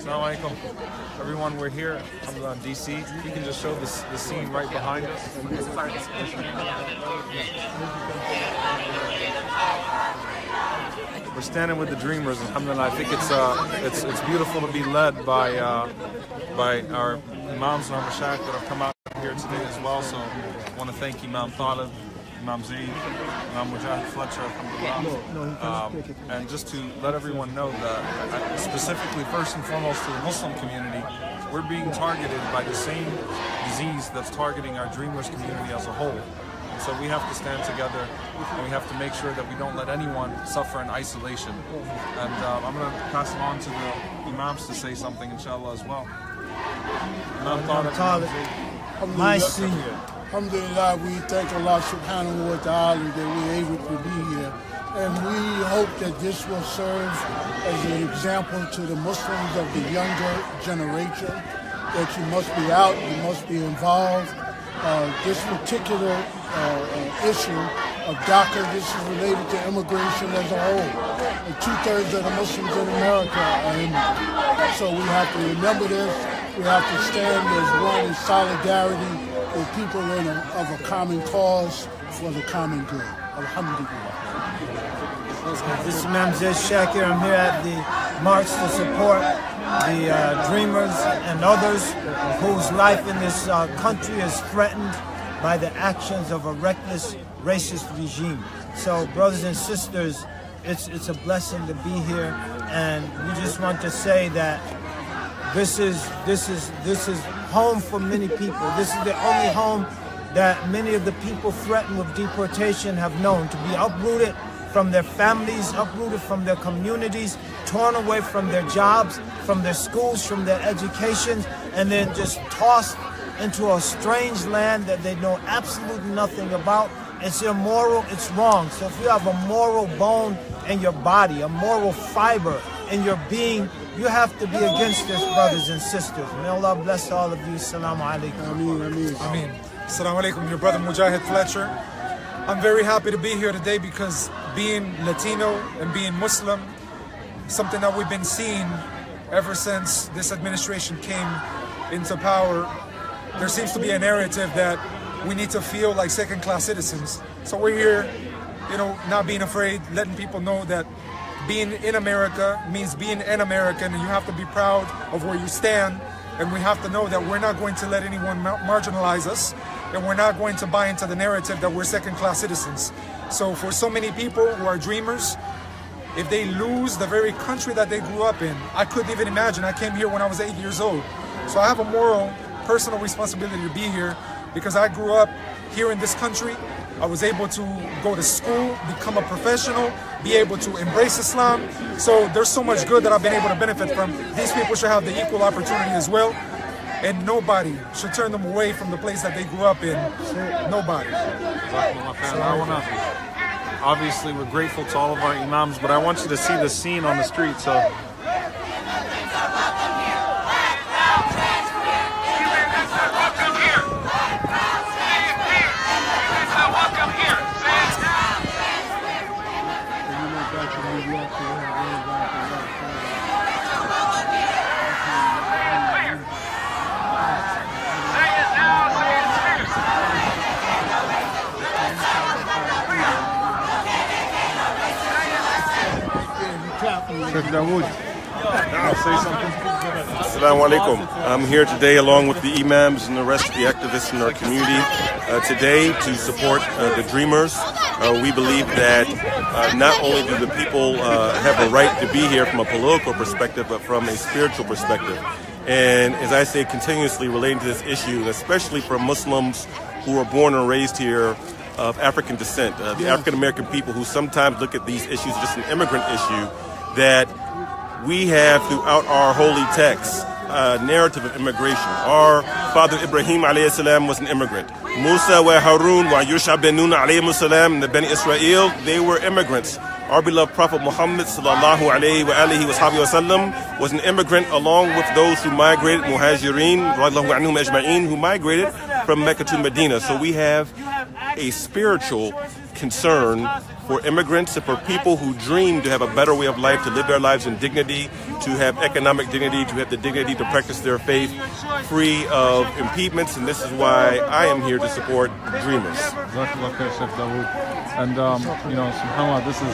Assalamu alaikum. Everyone, we're here in DC. You can just show the scene right behind us. We're standing with the Dreamers. Alhamdulillah. I think it's beautiful to be led by our imams and our mashayikh that have come out here today as well. So I want to thank Imam Talib, Imam Zaid, Imam Mujahid Fletcher, alhamdulillah. And just to let everyone know that, specifically first and foremost to the Muslim community, we're being targeted by the same disease that's targeting our Dreamers community as a whole. And so we have to stand together and we have to make sure that we don't let anyone suffer in isolation. And I'm going to pass it on to the Imams to say something, inshallah, as well. Imam Talib, my senior. Alhamdulillah, we thank Allah subhanahu wa ta'ala that we're able to be here. And we hope that this will serve as an example to the Muslims of the younger generation, that you must be out, you must be involved. This particular issue of DACA, this is related to immigration as a whole. And 2/3 of the Muslims in America are immigrants. So we have to remember this. We have to stand as one in solidarity with people of a common cause for the common good. Alhamdulillah. This is Imam Zaid Shakir. I'm here at the march to support the Dreamers and others whose life in this country is threatened by the actions of a reckless, racist regime. So, brothers and sisters, it's a blessing to be here, and we just want to say that this is home for many people. This is the only home that many of the people threatened with deportation have known, to be uprooted from their families, uprooted from their communities, torn away from their jobs, from their schools, from their education, and then just tossed into a strange land that they know absolutely nothing about. It's immoral, it's wrong. So if you have a moral bone in your body, a moral fiber in your being, you have to be against this, brothers and sisters. May Allah bless all of you. Assalamu alaikum. Ameen. Assalamu alaikum, your brother Mujahid Fletcher. I'm very happy to be here today because being Latino and being Muslim, something that we've been seeing ever since this administration came into power, there seems to be a narrative that we need to feel like second-class citizens. So we're here, not being afraid, letting people know that being in America means being an American, and you have to be proud of where you stand. And we have to know that we're not going to let anyone marginalize us, and we're not going to buy into the narrative that we're second-class citizens. So for so many people who are dreamers, if they lose the very country that they grew up in, I couldn't even imagine. I came here when I was 8 years old. So I have a moral, personal responsibility to be here because I grew up here in this country. I was able to go to school, become a professional, be able to embrace Islam. So there's so much good that I've been able to benefit from. These people should have the equal opportunity as well. And nobody should turn them away from the place that they grew up in. Nobody. Obviously, we're grateful to all of our imams, but I want you to see the scene on the street. So. Assalamu alaikum. I'm here today along with the imams and the rest of the activists in our community today to support the Dreamers. We believe that not only do the people have a right to be here from a political perspective, but from a spiritual perspective. And as I say continuously relating to this issue, especially for Muslims who are born and raised here of African descent, the African American people who sometimes look at these issues just an immigrant issue, that we have throughout our holy texts a narrative of immigration. Our father Ibrahim alayhi salam was an immigrant. Musa wa Harun wa Yusha bin Nun alayhi salam and the Bani Israel, they were immigrants. Our beloved Prophet Muhammad sallallahu alayhi wa alihi wa sallam was an immigrant along with those who migrated, Muhajirin radiyallahu anhum ajma'in, who migrated from Mecca to Medina. So we have a spiritual concern for immigrants and for people who dream to have a better way of life, to live their lives in dignity, to have economic dignity, to have the dignity to practice their faith free of impediments. And this is why I am here to support Dreamers. And, you know, subhanAllah, this is...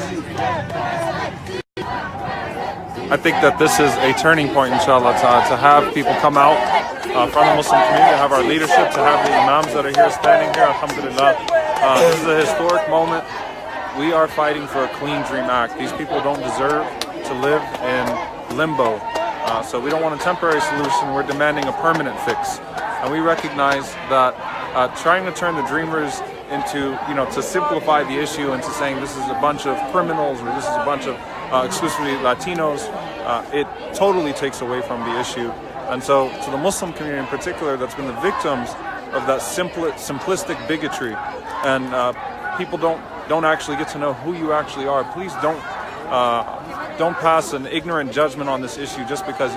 I think that this is a turning point, inshallah, to have people come out from the Muslim community, to have our leadership, to have the imams that are here standing here, alhamdulillah. This is a historic moment. We are fighting for a clean dream act. These people don't deserve to live in limbo. So we don't want a temporary solution, we're demanding a permanent fix. And we recognize that trying to turn the dreamers into, you know, to simplify the issue into saying this is a bunch of criminals or this is a bunch of exclusively Latinos, it totally takes away from the issue. And so to the Muslim community in particular that's been the victims of that simplistic bigotry, and people don't actually get to know who you actually are, please don't pass an ignorant judgment on this issue just because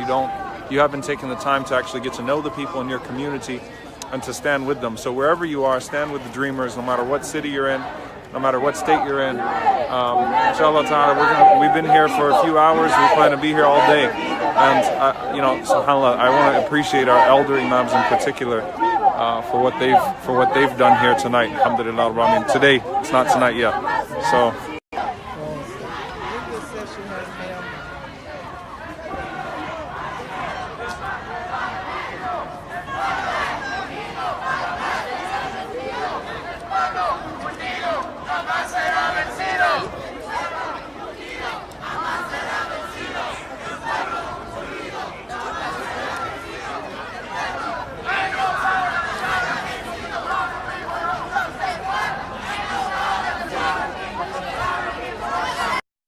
you haven't taken the time to actually get to know the people in your community and to stand with them. So wherever you are, stand with the Dreamers, no matter what city you're in, no matter what state you're in. Inshallah ta'ala, we've been here for a few hours. We plan to be here all day. And, you know, subhanAllah, I want to appreciate our elder imams in particular for what they've done here tonight. Alhamdulillah. I mean, today, it's not tonight yet. So.